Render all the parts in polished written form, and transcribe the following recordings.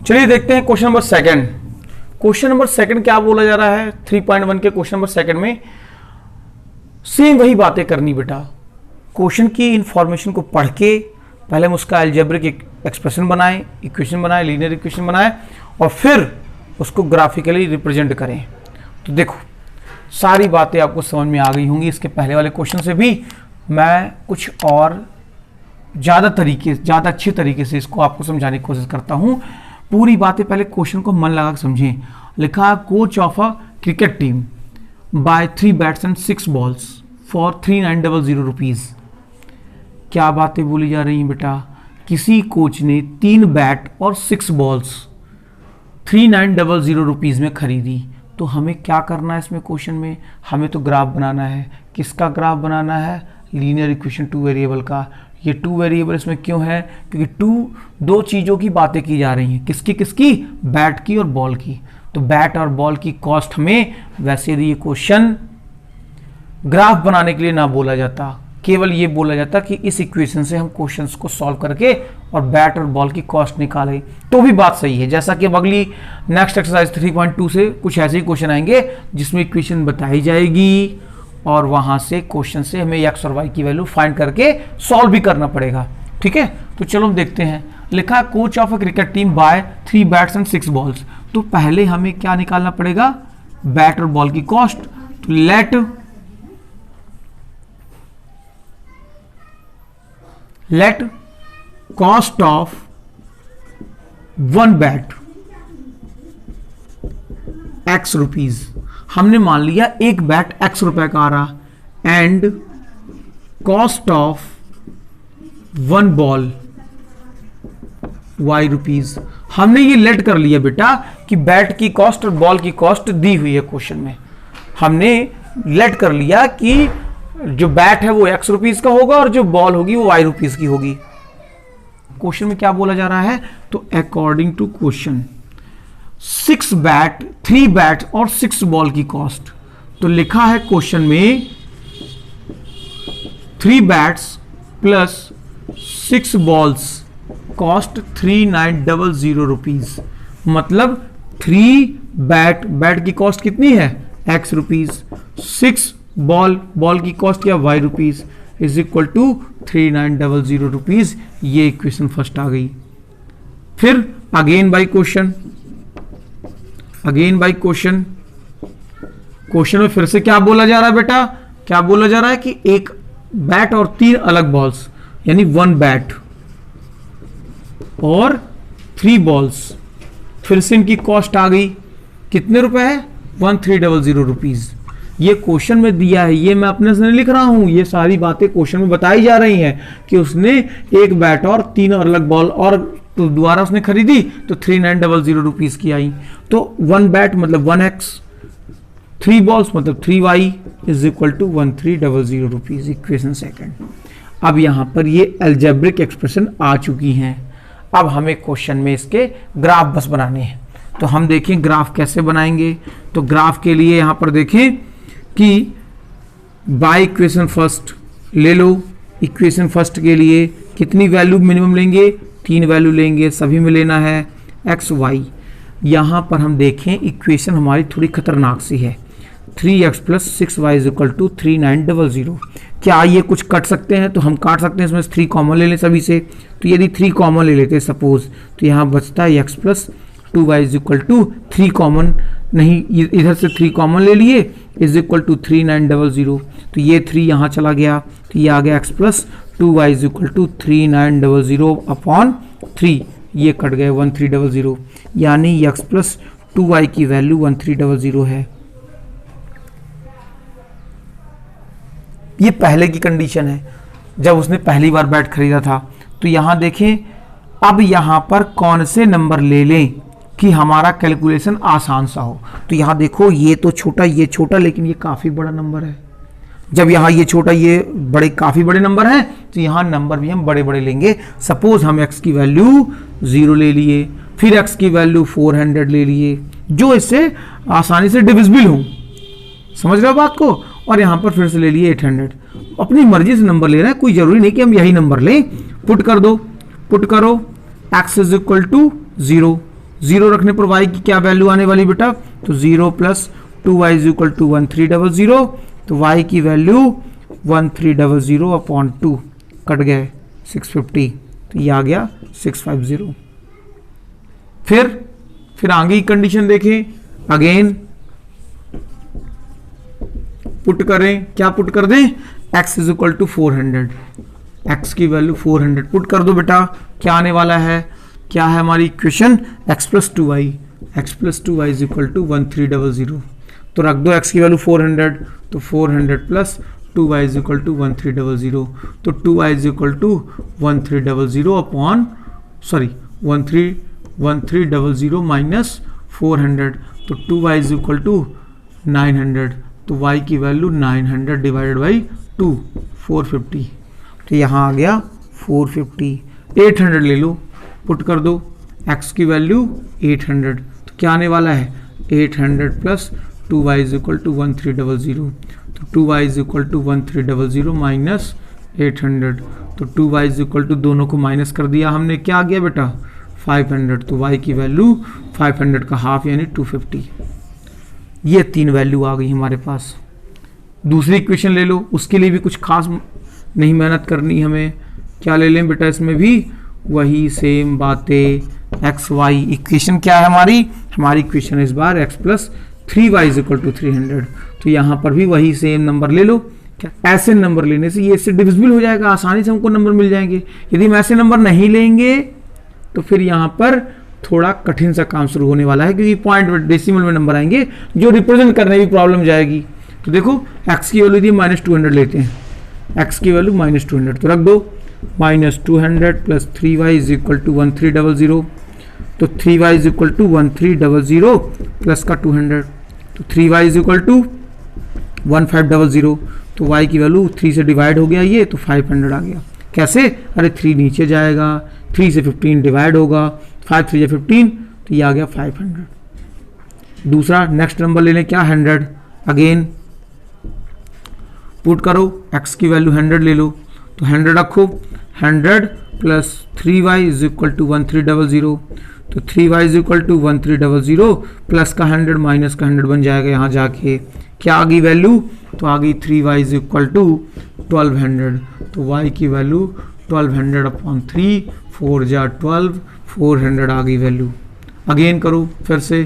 चलिए देखते हैं question number second. Question number second क्या बोला जा रहा है 3.1 के क्वेश्चन नंबर सेकंड में सेम वही बातें करनी बेटा। क्वेश्चन की इंफॉर्मेशन को पढ़ के पहले हम उसका अलजेब्रिक एक्सप्रेशन बनाएं, इक्वेशन बनाएं, लीनियर इक्वेशन बनाएं और फिर उसको ग्राफिकली रिप्रेजेंट करें। तो देखो सारी बातें आपको समझ में आ गई होंगी। इसके पहले वाले क्वेश्चन से भी मैं कुछ और ज़्यादा अच्छी तरीके से इसको आपको समझाने की कोशिश करता हूँ। पूरी बातें पहले क्वेश्चन को मन लगा कर समझें। लिखा coach of a cricket team by 3 bats and 6 balls for 3900 rupees. क्या बातें बोली जा रही हैं बेटा? किसी कोच ने 3 बैट और 6 बॉल्स 3900 रुपीज़ में खरीदी। तो हमें क्या करना है इसमें क्वेश्चन में? हमें तो ग्राफ बनाना है। किसका ग्राफ बनाना है? लीनियर इक्वेशन 2 वेरिएबल का। ये 2 वेरिएबल इसमें क्यों है? क्योंकि दो चीज़ों की बातें की जा रही हैं। किसकी? बैट की और बॉल की। तो बैट और बॉल की कॉस्ट हमें वैसे ये क्वेश्चन ग्राफ बनाने के लिए ना बोला जाता, केवल ये बोला जाता कि इस इक्वेशन से हम क्वेश्चंस को सॉल्व करके और बैट और बॉल की कॉस्ट निकालें, तो भी बात सही है। जैसा कि अब अगली नेक्स्ट एक्सरसाइज 3.2 से कुछ ऐसे ही क्वेश्चन आएंगे जिसमें इक्वेशन बताई जाएगी और वहां से क्वेश्चन से हमें एक्स और वाई की वैल्यू फाइंड करके सॉल्व भी करना पड़ेगा। ठीक है, तो चलो हम देखते हैं। लिखा coach of a cricket team by 3 bats and 6 balls. तो पहले हमें क्या निकालना पड़ेगा? बैट और बॉल की कॉस्ट। तो let cost of 1 bat x rupees. हमने मान लिया एक बैट x रुपए का आ रहा and cost of 1 ball y rupees. हमने ये लेट कर लिया बेटा कि बैट की कॉस्ट और बॉल की कॉस्ट दी हुई है क्वेश्चन में। हमने लेट कर लिया कि जो बैट है वो x रुपीज का होगा और जो बॉल होगी वो y रुपीज की होगी। क्वेश्चन में क्या बोला जा रहा है? तो अकॉर्डिंग टू क्वेश्चन 3 बैट और 6 बॉल की कॉस्ट। तो लिखा है क्वेश्चन में 3 bats plus 6 balls cost 3900 rupees. मतलब 3 बैट की कॉस्ट कितनी है? x rupees. 6 बॉल की कॉस्ट क्या? y rupees is equal to 3900 rupees. ये इक्वेशन फर्स्ट आ गई। फिर अगेन बाय क्वेश्चन में फिर से क्या बोला जा रहा है बेटा? क्या बोला जा रहा है कि एक बैट और 3 अलग बॉल्स यानी 1 बैट और 3 बॉल्स। फिर से इनकी कॉस्ट आ गई। कितने रुपए है? 1300 रुपीज। ये क्वेश्चन में दिया है, ये मैं अपने से नहीं लिख रहा हूं, ये सारी बातें क्वेश्चन में बताई जा रही हैं कि उसने एक बैट और 3 अलग बॉल और तो दोबारा उसने खरीदी तो 3900 रुपीज की आई। तो 1 बैट मतलब 1x, 3 बॉल्स मतलब 3y is equal to 1300 rupees. Equation second. अब यहां पर ये अलजेब्रिक एक्सप्रेशन आ चुकी हैं। अब हमें क्वेश्चन में इसके ग्राफ बस बनाने हैं। तो हम देखें ग्राफ कैसे बनाएंगे। तो ग्राफ के लिए यहां पर देखें कि बाय इक्वेशन फर्स्ट ले लो। इक्वेशन फर्स्ट के लिए कितनी वैल्यू मिनिमम लेंगे? 3 वैल्यू लेंगे, सभी में लेना है x y। यहां पर हम देखें इक्वेशन हमारी थोड़ी खतरनाक सी है। 3x plus 6y is equal to 3900। क्या ये कुछ कट सकते हैं? तो हम काट सकते हैं, इसमें 3 कॉमन ले लें सभी से। तो यदि 3 कॉमन ले लेते हैं सपोज, तो यहां बचता है x plus 2y is equal to 3 common नहीं, इधर से 3 कॉमन ले लिए इज इक्वल टू 3900। तो ये 3 यहाँ चला गया, तो ये आ गया x plus 2y is equal to 3900 upon 3। ये कट गए 1300, यानी x प्लस 2y की वैल्यू 1300 है। ये पहले की कंडीशन है जब उसने पहली बार बैट खरीदा था। तो यहाँ देखें अब यहाँ पर कौन से नंबर ले लें कि हमारा कैलकुलेशन आसान सा हो। तो यहाँ देखो ये तो छोटा, ये छोटा, लेकिन ये काफ़ी बड़ा नंबर है। जब यहाँ ये छोटा ये बड़े काफ़ी बड़े नंबर हैं तो यहाँ नंबर भी हम बड़े बड़े लेंगे। सपोज हम x की वैल्यू 0 ले लिए, फिर x की वैल्यू 400 ले लिए, जो इससे आसानी से डिविजिबल हो। समझ रहे हो बात को? और यहाँ पर फिर से ले लिए 800। अपनी मर्जी से नंबर ले रहे हैं, कोई ज़रूरी नहीं कि हम यही नंबर लें। पुट कर दो, पुट करो x इज इक्वल टू 0, 0 रखने पर y की क्या वैल्यू आने वाली बेटा, तो 0 plus 2y is equal to 1300, तो y की वैल्यू 1300 अपॉन 2 कट गए 650, तो ये आ गया 650। फिर आगे की कंडीशन देखें, अगेन पुट करें, क्या पुट कर दें, x is equal to 400, x की वैल्यू 400 पुट कर दो बेटा, क्या आने वाला है, क्या है हमारी equation, x plus 2y is equal to 1300, तो रख दो x की वैल्यू 400, तो 400 plus 2y is equal to 1300, तो 2y is equal to 1300 upon 1300 minus 400, तो 2y इज इक्वल टू 900, तो y की वैल्यू 900 डिवाइडेड बाई 2 450, तो यहाँ आ गया 450। 800 ले लो, पुट कर दो, x की वैल्यू 800, तो क्या आने वाला है 800 plus 2y is equal to 1300, तो 2y is equal to 1300 minus 800, तो 2y इज इक्वल टू दोनों को माइनस कर दिया हमने, क्या आ गया बेटा 500, तो y की वैल्यू 500 का हाफ यानी 250। ये 3 वैल्यू आ गई हमारे पास। दूसरी इक्वेशन ले लो, उसके लिए भी कुछ खास नहीं मेहनत करनी हमें, क्या ले लें बेटा, इसमें भी वही सेम बातें, एक्स वाई इक्वेशन क्या है हमारी इक्वेशन इस बार x plus 3y is equal to 300, तो यहाँ पर भी वही सेम नंबर ले लो। ऐसे नंबर लेने से ये इससे डिविजिबल हो जाएगा, आसानी से हमको नंबर मिल जाएंगे। यदि हम ऐसे नंबर नहीं लेंगे तो फिर यहाँ पर थोड़ा कठिन सा काम शुरू होने वाला है, क्योंकि पॉइंट डेसिमल में नंबर आएंगे जो रिप्रेजेंट करने की प्रॉब्लम जाएगी। तो देखो x की वैल्यू थी -200 लेते हैं, x की वैल्यू -200, तो रख दो -200 plus 3y is equal to 1300, तो 3y is equal to 1300 plus का 200, तो 3y इज इक्वल टू 1500, तो y की वैल्यू 3 से डिवाइड हो गया ये, तो 500 आ गया। कैसे, अरे 3 नीचे जाएगा, 3 से 15 डिवाइड होगा, 5 3 या 15, तो ये आ गया 500। दूसरा नेक्स्ट नंबर ले लें, क्या 100, अगेन पुट करो, x की वैल्यू 100 ले लो, तो 100 रखो, 100 plus 3y is equal to 1300, तो 3y is equal to 1300 plus का 100 माइनस का 100 बन जाएगा, यहाँ जाके क्या आ गई वैल्यू, तो आ गई 3y इज इक्वल टू 1200, तो y की वैल्यू 1200 अपॉन 3, 4 जा 12, 400 आ गई वैल्यू। अगेन करो, फिर से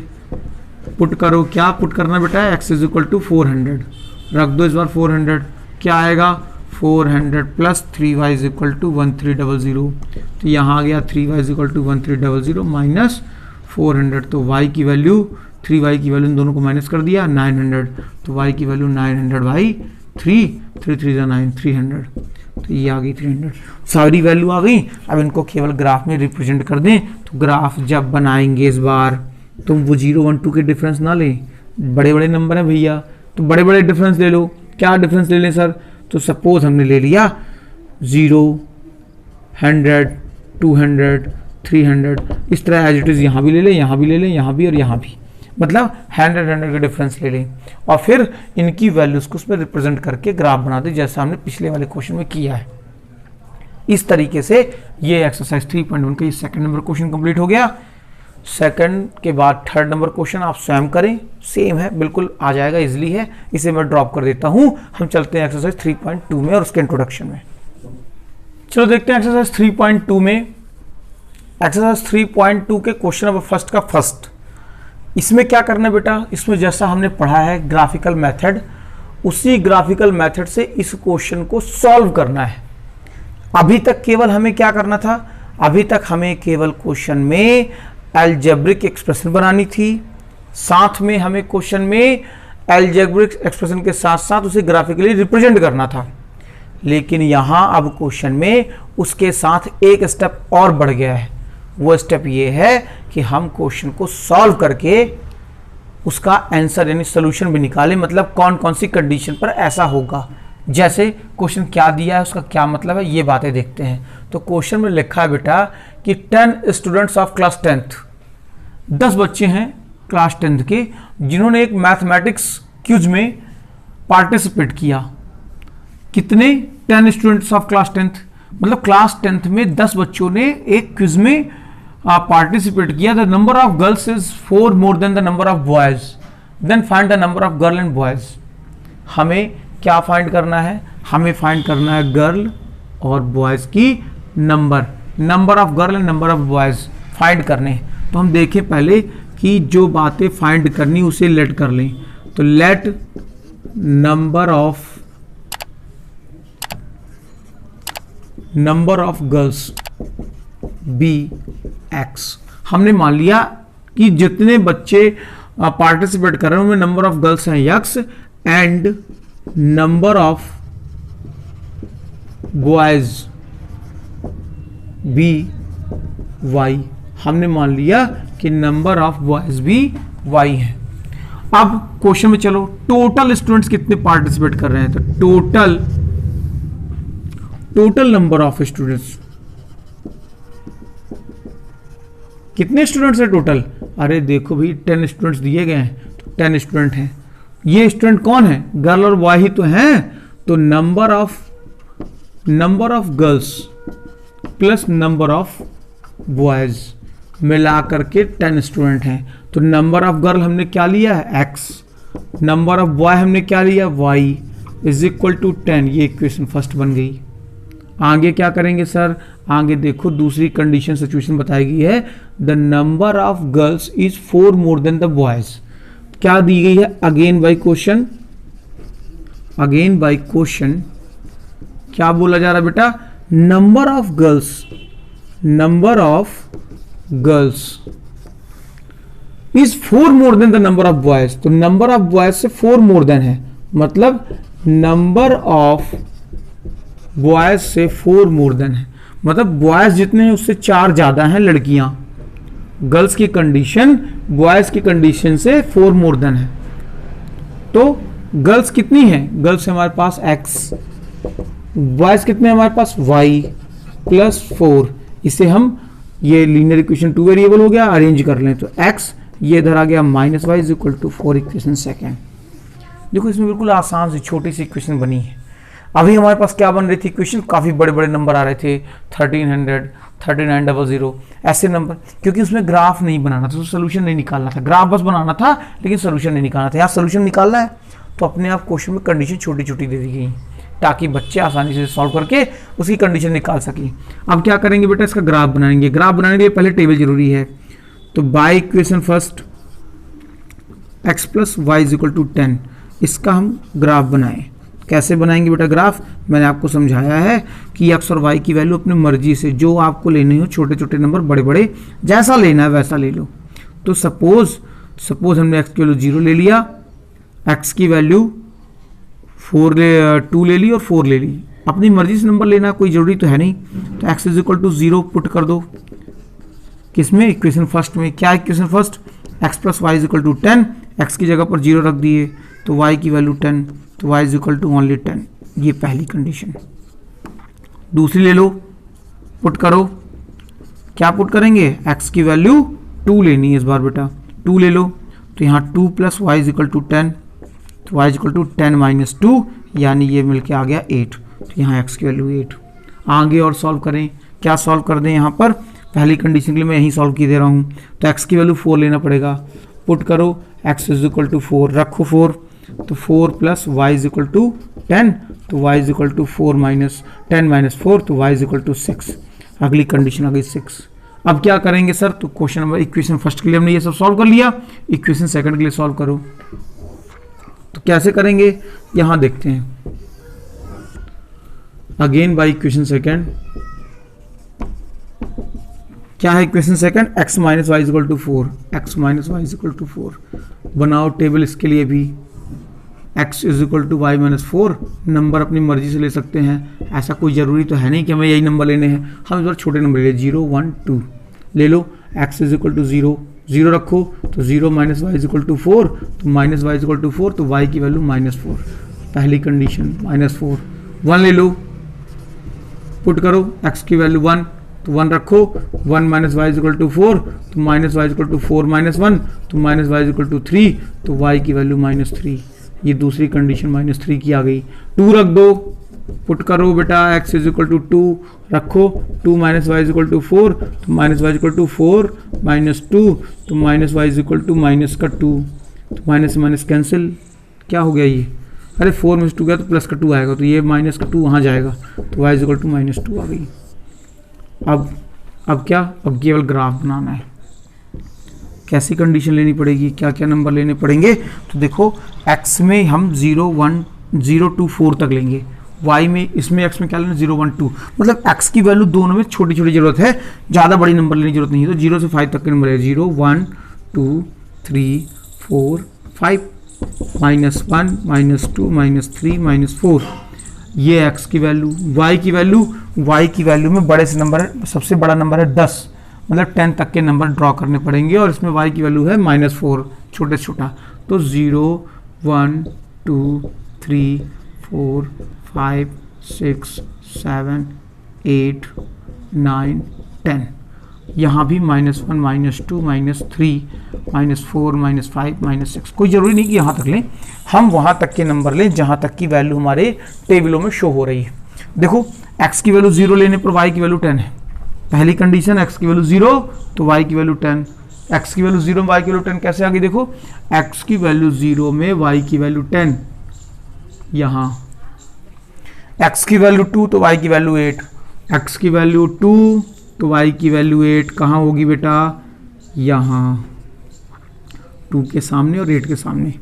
पुट करो, क्या पुट करना बेटा, x इज इक्वल टू 400, रख दो इस बार 400, क्या आएगा 400 plus 3y is equal to 1300, तो यहाँ आ गया 3y is equal to 1300 minus 400, तो y की वैल्यू 3y की वैल्यू इन दोनों को माइनस कर दिया 900, तो y की वैल्यू 900 बाई 3, 3 3 9, 300, तो ये आ गई 300। सारी वैल्यू आ गई। अब इनको केवल ग्राफ में रिप्रेजेंट कर दें, तो ग्राफ जब बनाएंगे इस बार तुम वो 0 1 2 के डिफरेंस ना लें, बड़े बड़े नंबर हैं भैया, तो बड़े बड़े डिफरेंस ले लो। क्या डिफरेंस ले लें सर, तो सपोज हमने ले लिया 0 100 200 300, इस तरह एज इट इज यहाँ भी ले लें, यहाँ भी ले लें, यहाँ भी और यहाँ भी, मतलब 100 के डिफरेंस ले लें और फिर इनकी वैल्यूज को उसमें रिप्रेजेंट करके ग्राफ बना दें, जैसा हमने पिछले वाले क्वेश्चन में किया है। इस तरीके से ये एक्सरसाइज 3.1 का ये सेकंड नंबर क्वेश्चन कंप्लीट हो गया। सेकंड के बाद थर्ड नंबर क्वेश्चन आप स्वयं करें, सेम है, बिल्कुल आ जाएगा, इजीली है, इसे मैं ड्रॉप कर देता हूं। हम चलते हैं एक्सरसाइज 3.2 में और उसके इंट्रोडक्शन में। चलो देखते हैं एक्सरसाइज 3.2 में। एक्सरसाइज 3.2 के क्वेश्चन नंबर फर्स्ट का फर्स्ट, इसमें क्या करना है बेटा, इसमें जैसा हमने पढ़ा है ग्राफिकल मेथड, उसी ग्राफिकल मेथड से इस क्वेश्चन को सॉल्व करना है। अभी तक केवल हमें क्या करना था, अभी तक हमें केवल क्वेश्चन में अलजेब्रिक एक्सप्रेशन बनानी थी, साथ में हमें क्वेश्चन में अलजेब्रिक एक्सप्रेशन के साथ साथ उसे ग्राफिकली रिप्रेजेंट करना था। लेकिन यहाँ अब क्वेश्चन में उसके साथ एक स्टेप और बढ़ गया है। वो स्टेप ये है कि हम क्वेश्चन को सॉल्व करके उसका आंसर यानी सोल्यूशन भी निकालें, मतलब कौन कौन सी कंडीशन पर ऐसा होगा। जैसे क्वेश्चन क्या दिया है, उसका क्या मतलब है, ये बातें देखते हैं। तो क्वेश्चन में लिखा है बेटा कि 10 स्टूडेंट्स ऑफ क्लास 10th, 10 बच्चे हैं क्लास 10th के जिन्होंने एक मैथमेटिक्स क्विज में पार्टिसिपेट किया। कितने, 10 स्टूडेंट्स ऑफ क्लास 10th, मतलब क्लास 10th में 10 बच्चों ने एक क्विज में पार्टिसिपेट किया, the number of girls is 4 more than the number of boys, then find the number of girl and boys. हमें क्या फाइंड करना है? हमें फाइंड करना है गर्ल और बॉयज की number of girl and number of boys find करने। तो हम देखें पहले कि जो बातें फाइंड करनी उसे लेट कर लें। तो let number of girls be X. हमने मान लिया कि जितने बच्चे पार्टिसिपेट कर रहे हैं उनमें नंबर ऑफ गर्ल्स हैं X and number of boys be Y. हमने मान लिया कि नंबर ऑफ बॉयज भी वाई है। अब क्वेश्चन में चलो, टोटल स्टूडेंट्स कितने पार्टिसिपेट कर रहे हैं? तो टोटल नंबर ऑफ स्टूडेंट्स, कितने स्टूडेंट्स है टोटल? अरे देखो भाई 10 स्टूडेंट्स दिए गए हैं, तो 10 स्टूडेंट हैं। ये स्टूडेंट कौन है? गर्ल और बॉय ही तो हैं। तो number of girls plus number of boys मिला करके 10 स्टूडेंट हैं। तो नंबर ऑफ गर्ल हमने क्या लिया है? x, नंबर ऑफ बॉय हमने क्या लिया? y is equal to 10। ये इक्वेशन फर्स्ट बन गई। आगे क्या करेंगे सर? आगे देखो दूसरी कंडीशन सिचुएशन बताई गई है, the number of girls is 4 more than the boys. क्या दी गई है? अगेन बाय क्वेश्चन क्या बोला जा रहा है बेटा? Number of girls is 4 more than the number of boys. तो नंबर ऑफ बॉयज से 4 मोर देन है, मतलब नंबर ऑफ बॉयज से 4 मोर देन है, मतलब बॉयज जितने हैं उससे 4 ज्यादा हैं लड़कियां। गर्ल्स की कंडीशन बॉयज की कंडीशन से 4 मोर देन है। तो गर्ल्स कितनी है? गर्ल्स हमारे पास x, बॉयज कितने हमारे पास y प्लस 4। इसे हम ये लीनियर इक्वेशन 2 वेरिएबल हो गया, अरेंज कर लें तो x ये इधर आ गया minus Y is equal to 4 equation second. देखो इसमें बिल्कुल आसान सी छोटी सी इक्वेशन बनी है। अभी हमारे पास क्या बन रही थी इक्वेशन? काफ़ी बड़े बड़े नंबर आ रहे थे, 1300, 3900 ऐसे नंबर, क्योंकि उसमें ग्राफ नहीं बनाना था, तो सोल्यूशन नहीं निकालना था। ग्राफ बस बनाना था लेकिन सोल्यूशन नहीं निकालना था। यहाँ सोल्यूशन निकालना है तो अपने आप क्वेश्चन में कंडीशन छोटी छोटी दे दी गई ताकि बच्चे आसानी से सॉल्व करके उसकी कंडीशन निकाल सकें। अब क्या करेंगे बेटा? इसका ग्राफ बनाएंगे। ग्राफ बनाने के लिए पहले टेबल जरूरी है। तो by equation first x plus Y is equal to 10, इसका हम ग्राफ बनाएं। कैसे बनाएंगे बेटा ग्राफ? मैंने आपको समझाया है कि x और y की वैल्यू अपनी मर्जी से जो आपको लेनी हो, छोटे छोटे नंबर बड़े बड़े जैसा लेना है वैसा ले लो। तो सपोज हमने x की वैल्यू 0 ले लिया, x की वैल्यू 2 ले ली और 4 ले ली। अपनी मर्जी से नंबर लेना, कोई जरूरी तो है नहीं। तो x is equal to 0 put कर दो। किसमें? इक्वेशन फर्स्ट में। क्या equation first? x plus Y is equal to 10, x की जगह पर 0 रख दिए तो y की वैल्यू 10, तो y is equal to only 10। ये पहली कंडीशन। दूसरी ले लो, पुट करो। क्या पुट करेंगे? x की वैल्यू 2 लेनी है इस बार बेटा, 2 ले लो। तो यहाँ 2 plus Y is equal to 10, तो y is equal to 10 minus 2, यानी ये मिलके आ गया 8। तो यहाँ x की वैल्यू 8। आगे और सॉल्व करें। क्या सॉल्व कर दें? यहाँ पर पहली कंडीशन के लिए मैं यही सॉल्व की दे रहा हूँ। तो x की वैल्यू 4 लेना पड़ेगा। पुट करो, x इज इक्वल टू 4, रखो 4, तो 4 plus Y is equal to 10, तो y is equal to 4 minus 10 minus 4, तो y इज इक्वल टू 6। अगली कंडीशन आ गई 6। अब क्या करेंगे सर? तो क्वेश्चन नंबर इक्वेशन फर्स्ट के लिए हमने ये सब सॉल्व कर लिया, इक्वेशन सेकंड के लिए सॉल्व करो। तो कैसे करेंगे यहां देखते हैं। Again by equation second. क्या है equation second? x minus Y equal to 4, x minus Y equal to 4। बनाओ टेबल इसके लिए भी। x is equal to Y minus 4। Number अपनी मर्जी से ले सकते हैं, ऐसा कोई जरूरी तो है नहीं कि हमें यही नंबर लेने हैं। हम इस बार छोटे नंबर ले 0, 1, 2 ले लो। x इज इक्वल टू 0, 0 रखो, तो 0 minus Y is equal to 4, तो minus Y is equal to 4, तो y की वैल्यू -4। पहली कंडीशन -4। 1 ले लो, पुट करो, x की वैल्यू 1, तो 1 रखो। 1 minus Y is equal to 4, तो minus Y is equal to 4 minus 1, तो minus Y is equal to 3, तो y की वैल्यू -3। ये दूसरी कंडीशन -3 की आ गई। 2 रख दो, पुट करो बेटा, x इज इक्वल टू 2 रखो, 2 minus Y is equal to 4, तो minus Y is equal to 4 minus 2, तो minus Y is equal to minus का 2, तो माइनस माइनस कैंसिल, क्या हो गया ये, अरे 4 में से 2 गया तो प्लस का 2 आएगा, तो ये माइनस का 2 वहाँ जाएगा, तो y is equal to minus 2 आ गई। अब क्या, अब केवल ग्राफ बनाना है। कैसी कंडीशन लेनी पड़ेगी, क्या क्या नंबर लेने पड़ेंगे, तो देखो x में हम 0 1 0 2 4 तक लेंगे, y में, इसमें x में क्या लेना, 0 1 2, मतलब x की वैल्यू दोनों में छोटी छोटी जरूरत है, ज़्यादा बड़ी नंबर लेने की जरूरत नहीं है। तो 0 से 5 तक के नंबर है, 0 1 2 3 4 5, माइनस 1 माइनस 2 माइनस 3 माइनस 4, ये x की वैल्यू। y की वैल्यू में बड़े से नंबर, सबसे बड़ा नंबर है 10, मतलब 10 तक के नंबर ड्रॉ करने पड़ेंगे, और इसमें y की वैल्यू है -4, छोटे से छोटा, तो 0 1 2 3 4 5 6 7 8 9 10, यहाँ भी -1 -2 -3 -4 -5 -6, कोई ज़रूरी नहीं कि यहाँ तक लें, हम वहाँ तक के नंबर लें जहाँ तक की वैल्यू हमारे टेबलों में शो हो रही है। देखो x की वैल्यू 0 लेने पर y की वैल्यू 10 है, पहली कंडीशन, x की वैल्यू 0 तो y की वैल्यू 10, x की वैल्यू 0 y की वैल्यू 10 कैसे आ गई, देखो x की वैल्यू 0 में y की वैल्यू 10, यहाँ x की वैल्यू 2 तो y की वैल्यू 8, x की वैल्यू 2 तो y की वैल्यू 8 कहाँ होगी बेटा, यहाँ 2 के सामने और 8 के सामने।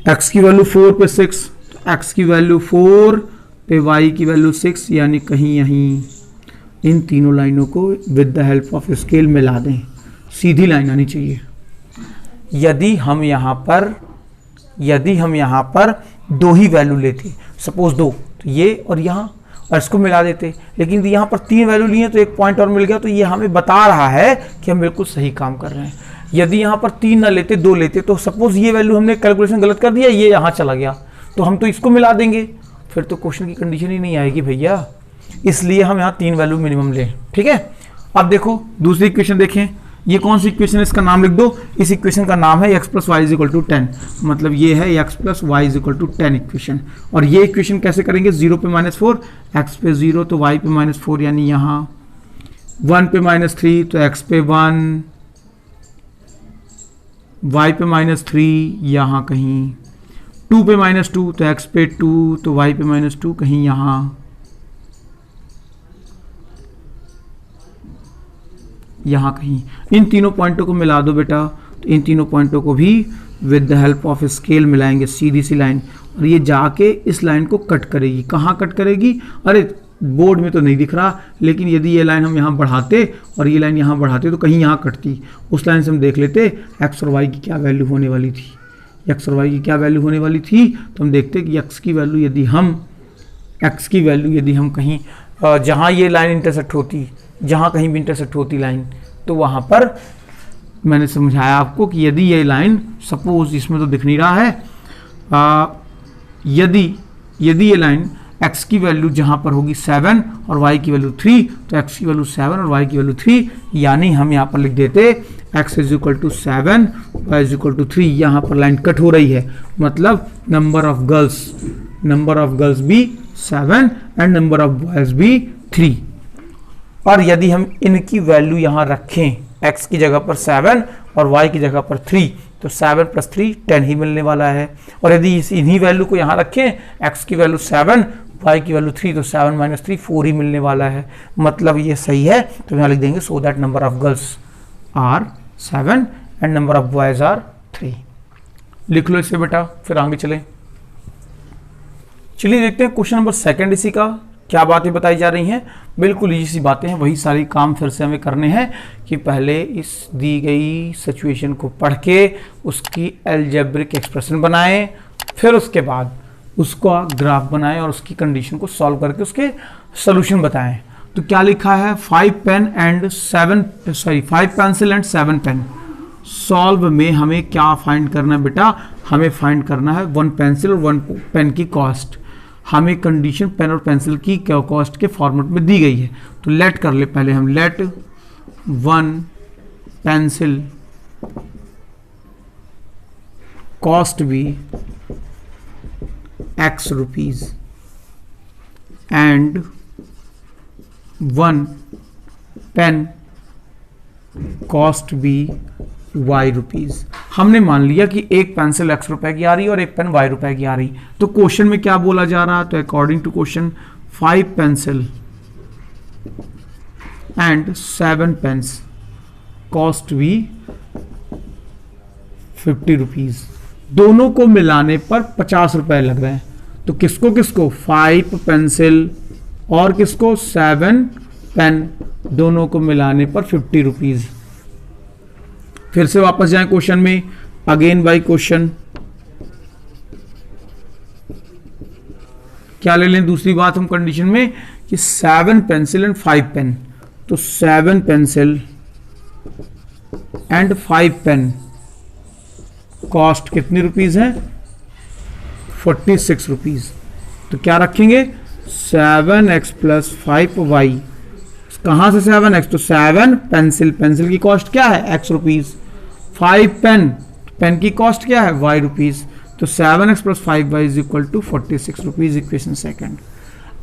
x की वैल्यू 4 पे 6, तो x की वैल्यू 4 पे y की वैल्यू 6, यानी कहीं यहीं इन तीनों लाइनों को with the help of scale मिला दें, सीधी लाइन आनी चाहिए। यदि हम यहाँ पर दो ही वैल्यू लेते, सपोज 2, तो ये और यहाँ, और इसको मिला देते, लेकिन यहाँ पर 3 वैल्यू लिए तो एक पॉइंट और मिल गया, तो ये हमें बता रहा है कि हम बिल्कुल सही काम कर रहे हैं। यदि यहाँ पर 3 ना लेते, 2 लेते, तो सपोज ये वैल्यू हमने कैलकुलेशन गलत कर दिया, ये यहाँ चला गया, तो हम तो इसको मिला देंगे, फिर तो क्वेश्चन की कंडीशन ही नहीं आएगी भैया, इसलिए हम यहाँ 3 वैल्यू मिनिमम लें, ठीक है। अब देखो दूसरी इक्वेशन देखें, ये कौन सी इक्वेशन है, इसका नाम लिख दो, इस इक्वेशन का नाम है x plus Y is equal to 10, मतलब ये है x plus Y is equal to 10 equation. और ये इक्वेशन कैसे करेंगे, 0 पे -4, x पे 0 तो y पे -4, यानी यहाँ 1 पे -3 तो x पे 1, y पे -3 यहाँ कहीं, 2 पे -2 तो x पे 2 तो y पे -2 कहीं यहाँ, यहाँ कहीं। इन तीनों पॉइंटों को मिला दो बेटा, तो इन तीनों पॉइंटों को भी with the help of scale मिलाएंगे, सीधी सी लाइन, और ये जाके इस लाइन को कट करेगी। कहाँ कट करेगी, अरे बोर्ड में तो नहीं दिख रहा, लेकिन यदि ये लाइन हम यहाँ बढ़ाते और ये लाइन यहाँ बढ़ाते तो कहीं यहाँ कटती, उस लाइन से हम देख लेते x और y की क्या वैल्यू होने वाली थी, x और y की क्या वैल्यू होने वाली थी, तो हम देखते कि x की वैल्यू यदि हम कहीं जहाँ ये लाइन इंटरसेक्ट होती, जहाँ कहीं भी इंटरसेक्ट होती लाइन, तो वहाँ पर मैंने समझाया आपको कि यदि ये लाइन, सपोज इसमें तो दिख नहीं रहा है, यदि ये लाइन x की वैल्यू जहाँ पर होगी 7 और y की वैल्यू 3, तो x की वैल्यू 7 और y की वैल्यू 3, यानी हम यहाँ पर लिख देते x is equal to 7, y is equal to 3, यहाँ पर लाइन कट हो रही है, मतलब नंबर ऑफ गर्ल्स भी 7 एंड नंबर ऑफ बॉयज भी 3। और यदि हम इनकी वैल्यू यहाँ रखें, x की जगह पर 7 और y की जगह पर 3, तो 7 + 3 10 ही मिलने वाला है। और यदि इन्हीं वैल्यू को यहाँ रखें, x की वैल्यू 7, y की वैल्यू 3, तो 7 - 3 4 ही मिलने वाला है, मतलब ये सही है। तो यहाँ लिख देंगे so that number of girls are 7 and number of boys are 3। लिख लो इसे बेटा, फिर आगे चलें। चलिए देखते हैं क्वेश्चन नंबर 2 इसी का क्या बातें बताई जा रही हैं। बिल्कुल इजी सी बातें हैं, वही सारी काम फिर से हमें करने हैं कि पहले इस दी गई सिचुएशन को पढ़ के उसकी अलजेब्रिक एक्सप्रेशन बनाएं, फिर उसके बाद उसका ग्राफ बनाएं और उसकी कंडीशन को सॉल्व करके उसके सॉल्यूशन बताएं। तो क्या लिखा है, 5 पेंसिल एंड 7 पेन। सॉल्व में हमें क्या फाइंड करना है बेटा, हमें फाइंड करना है 1 पेंसिल और 1 पेन की कॉस्ट। हमें कंडीशन पेन और पेंसिल की कॉस्ट के फॉर्मेट में दी गई है, तो लेट कर ले पहले हम, let 1 pencil cost be X rupees. And 1 pen cost be Y rupees. हमने मान लिया कि एक पेंसिल x रुपए की आ रही है और एक पेन y रुपए की आ रही। तो क्वेश्चन में क्या बोला जा रहा है? तो according to question 5 pencil and 7 pens cost be 50 rupees. दोनों को मिलाने पर 50 रुपए लग रहे हैं। तो किसको किसको? 5 पेंसिल और किसको? 7 पेन, दोनों को मिलाने पर 50 रुपीज। फिर से वापस जाएं क्वेश्चन में, अगेन बाय क्वेश्चन। क्या ले लें? दूसरी बात हम कंडीशन में कि 7 पेंसिल एंड 5 पेन। तो 7 पेंसिल एंड 5 पेन कॉस्ट कितनी रुपीज है? 46 रुपीज। तो क्या रखेंगे? 7x plus 5y। कहां से 7x? तो 7 पेंसिल, पेंसिल की कॉस्ट क्या है? x rupees. 5 पेन, पेन की कॉस्ट क्या है? y rupees. तो 7x plus 5y is equal to 46 rupees. Equation second.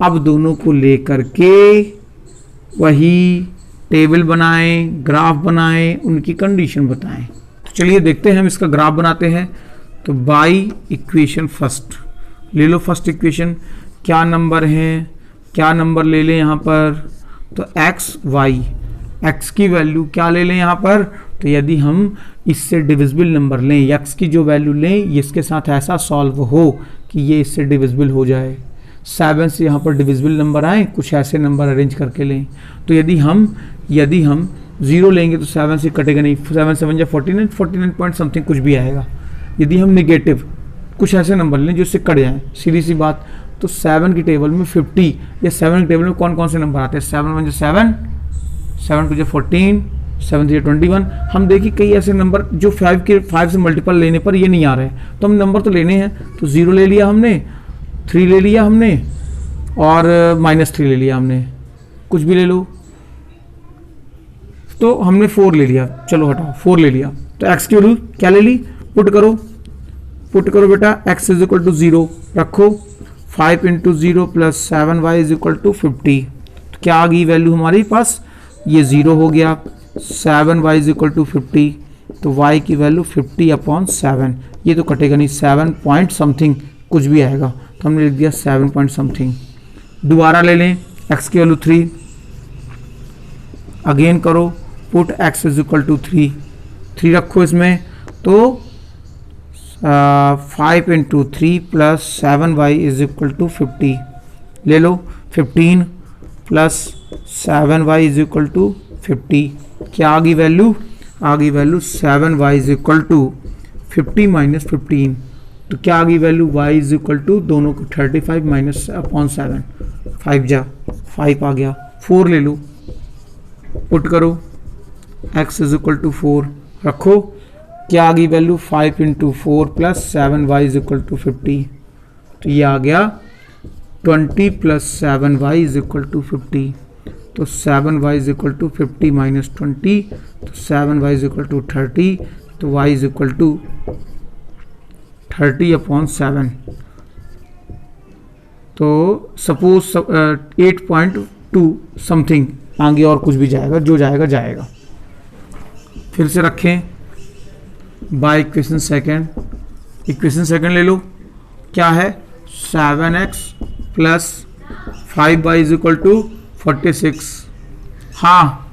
अब दोनों को लेकर के वही टेबल बनाएं, ग्राफ बनाएं, उनकी कंडीशन बताएं। तो चलिए देखते हैं, हम इसका ग्राफ बनाते हैं। तो बाई इक्वेशन फर्स्ट ले लो। फर्स्ट इक्वेशन क्या नंबर है? क्या नंबर ले लें यहाँ पर? तो x y, x की वैल्यू क्या ले लें यहाँ पर? तो यदि हम इससे डिविजिबल नंबर लें, x की जो वैल्यू लें इसके साथ ऐसा सॉल्व हो कि ये इससे डिविजिबल हो जाए। 7 से यहाँ पर डिविजिबल नंबर आए, कुछ ऐसे नंबर अरेंज करके लें। तो यदि हम 0 लेंगे तो 7 से कटेगा नहीं। 7 7 या 49, 49 पॉइंट समथिंग कुछ भी आएगा। यदि हम निगेटिव कुछ ऐसे नंबर लें जो इससे कट जाए, सीधी सी बात। तो 7 की टेबल में 50 या 7 की टेबल में कौन कौन से नंबर आते हैं? 7 1 7, 7 2 14, 7 3 21। हम देखिए कई ऐसे नंबर जो 5 से मल्टीपल लेने पर ये नहीं आ रहे हैं। तो हम नंबर तो लेने हैं। तो 0 ले लिया हमने, 3 ले लिया हमने और -3 ले लिया हमने, कुछ भी ले लो। तो हमने 4 ले लिया, चलो हटाओ 4 ले लिया। तो x की वैल्यू क्या ले ली? पुट करो बेटा। x इज इक्वल टू 0 रखो। 5 into 0 plus 7y is equal to 50। तो क्या आ गई वैल्यू हमारे पास? ये 0 हो गया। 7y is equal to 50। तो y की वैल्यू 50/7। ये तो कटेगा नहीं, 7 पॉइंट समथिंग कुछ भी आएगा। तो हमने लिख दिया 7 पॉइंट समथिंग। दोबारा ले लें, x की वैल्यू 3। अगेन करो, put x is equal to 3 रखो इसमें। तो 5 into 3 plus 7y is equal to 50 ले लो। 15 plus 7y is equal to 50। क्या आ गई वैल्यू? आ गई value 7y is equal to 50 minus 15। तो क्या आ गई value? y is equal to दोनों को 35 माइनस अपॉन 7, 5 जा 5 आ गया। 4 ले लो, पुट करो, x इज इक्वल टू 4 रखो। क्या आ गई value? 5 into 4 plus 7y is equal to 50। तो ये आ गया 20 plus 7y is equal to 50। तो 7y is equal to 50 minus 20। तो 7y इज इक्वल टू 30। तो y इज इक्वल टू 30/7। तो सपोज 8.2 समथिंग आगे और कुछ भी जाएगा, जो जाएगा जाएगा। फिर से रखें bye equation second. Equation second ले लो। क्या है? 7x plus 5y is equal to 46। हाँ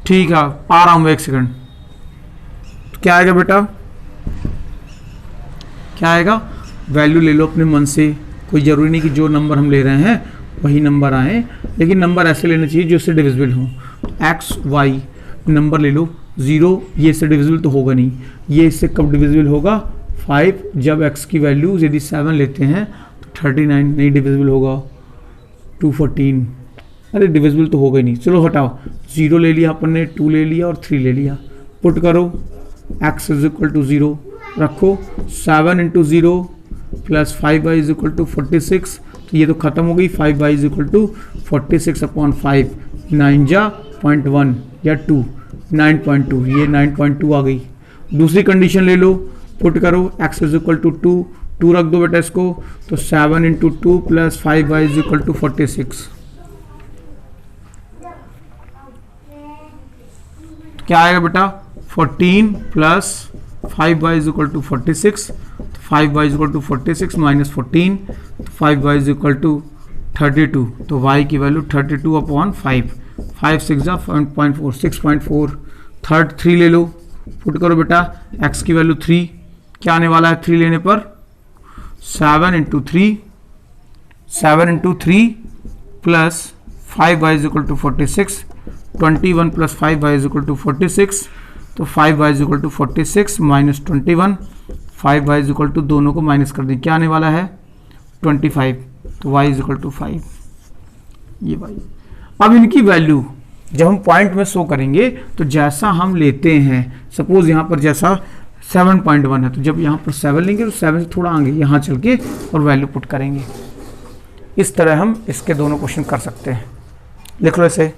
ठीक है, आ रहा हूं मैं, एक सेकंड। तो क्या आएगा बेटा? क्या आएगा? वैल्यू ले लो अपने मन से। कोई जरूरी नहीं कि जो नंबर हम ले रहे हैं वही नंबर आए, लेकिन नंबर ऐसे लेना चाहिए जो इससे डिविजिबल हो। एक्स वाई नंबर ले लो। 0 ये इससे डिविजिबल तो होगा नहीं। ये इससे कब डिविजिबल होगा? 5। जब x की वैल्यू यदि 7 लेते हैं तो 39 नहीं डिविजिबल होगा। 214 अरे डिविजिबल तो होगा ही नहीं। चलो हटाओ, 0 ले लिया अपन ने, 2 ले लिया और 3 ले लिया। पुट करो, x इज इक्वल टू 0 रखो। 7 into 0 plus 5y is equal to 46। तो ये तो खत्म हो गई। 5y is equal to 46/5। 9 जा 0.1 या 2, 9.2। ये 9.2 आ गई। दूसरी कंडीशन ले लो, पुट करो, x इज इक्वल टू 2 2 रख दो बेटा इसको, तो 7 into 2 plus 5y is equal to 46। क्या आएगा बेटा 14 plus 5y is equal to 46, 5y is equal to 46 minus 14, 5y is equal to 32, तो y की वैल्यू 32 अपॉन 5, 5 6 जा 7.4, 6.4, थर्ड 3 ले लो, पुट करो बेटा, x की वैल्यू 3, क्या आने वाला है 3 लेने पर 7 into 3, 7 into 3 plus 5y is equal to 46, 21 plus 5y is equal to 46, तो 5y is equal to 46 minus 21, 5y is equal to दोनों को माइनस कर दें, क्या आने वाला है 25, तो y इज इक्वल टू 5, ये y। अब इनकी वैल्यू जब हम पॉइंट में शो करेंगे तो जैसा हम लेते हैं, सपोज यहाँ पर जैसा 7.1 है, तो जब यहाँ पर 7 लेंगे तो 7 से थोड़ा आगे यहाँ चल के और वैल्यू पुट करेंगे। इस तरह हम इसके दोनों क्वेश्चन कर सकते हैं। लिख लो इसे।